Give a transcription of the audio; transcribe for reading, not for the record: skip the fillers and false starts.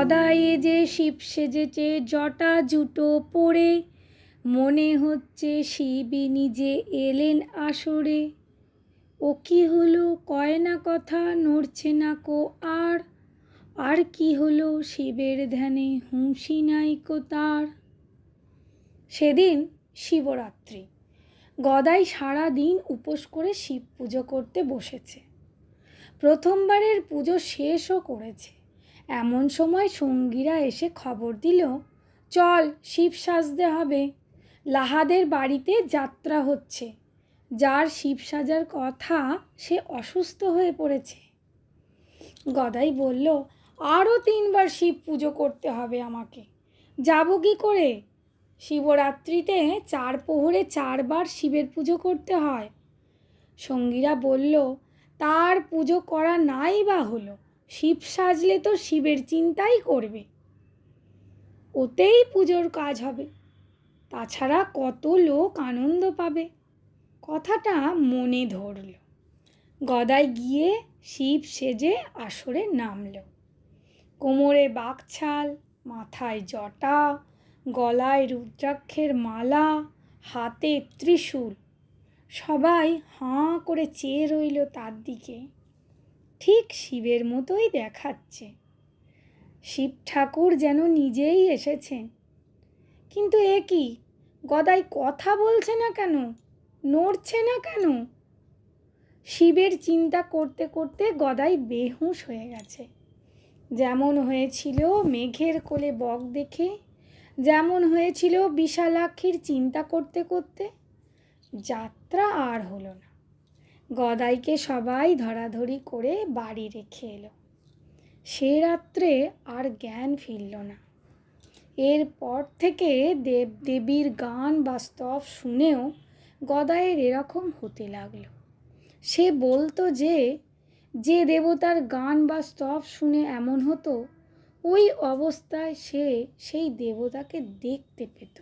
গদায়ে যে শিব সেজেছে জটা জুটো পরে, মনে হচ্ছে শিবই নিজে এলেন আসরে। ও কি হলো কয় না কথা, নড়ছে না কো আর কি হলো শিবের ধ্যানে হুঁশি নাইকো তার। সেদিন শিবরাত্রি। গদাই সারা দিন উপোস করে শিব পুজো করতে বসেছে। প্রথমবারের পুজো শেষও করেছে। এমন সময় সঙ্গীরা এসে খবর দিল, চল শিব সাজতে হবে, লাহাদের বাড়িতে যাত্রা হচ্ছে। যার শিব সাজার কথা সে অসুস্থ হয়ে পড়েছে। গদাই বলল, আরও 3 বার শিব পুজো করতে হবে আমাকে, যাব কি করে? শিবরাত্রিতে 4 প্রহরে 4 বার শিবের পুজো করতে হয়। সঙ্গীরা বলল, তার পুজো করা নাই বা হলো, শিব সাজলে তো শিবের চিন্তাই করবে, ওতেই পুজোর কাজ হবে, তাছাড়া কত লোক আনন্দ পাবে। কথাটা মনে ধরল। গদাই গিয়ে শিব সেজে আসরে নামল। কোমরে বাকছাল, মাথায় জটা, গলায় রুদ্রাক্ষের মালা, হাতে ত্রিশূল। সবাই হাঁ করে চেয়ে রইল তার দিকে। ঠিক শিবের মতোই দেখাচ্ছে। শিব ঠাকুর যেন নিজেই এসেছেন। কিন্তু এ কি, গদাই কথা বলছে না কেন, নড়ছে না কেন? শিবের চিন্তা করতে করতে গদাই বেহুঁশ হয়ে গেছে। যেমন হয়েছিল মেঘের কোলে বক দেখে, যেমন হয়েছিল বিশালাক্ষীর চিন্তা করতে করতে। যাত্রা আর হলো না। গদাইকে সবাই ধরাধরি করে বাড়ি রেখে এলো। সে রাত্রে আর জ্ঞান ফিরল না। এরপর থেকে দেবদেবীর গান বা স্তব শুনেও গদাইয়ের এরকম হতে লাগলো। সে বলতো যে দেবতার গান বা স্তব শুনে এমন হতো, ওই অবস্থায় সে সেই দেবতাকে দেখতে পেত।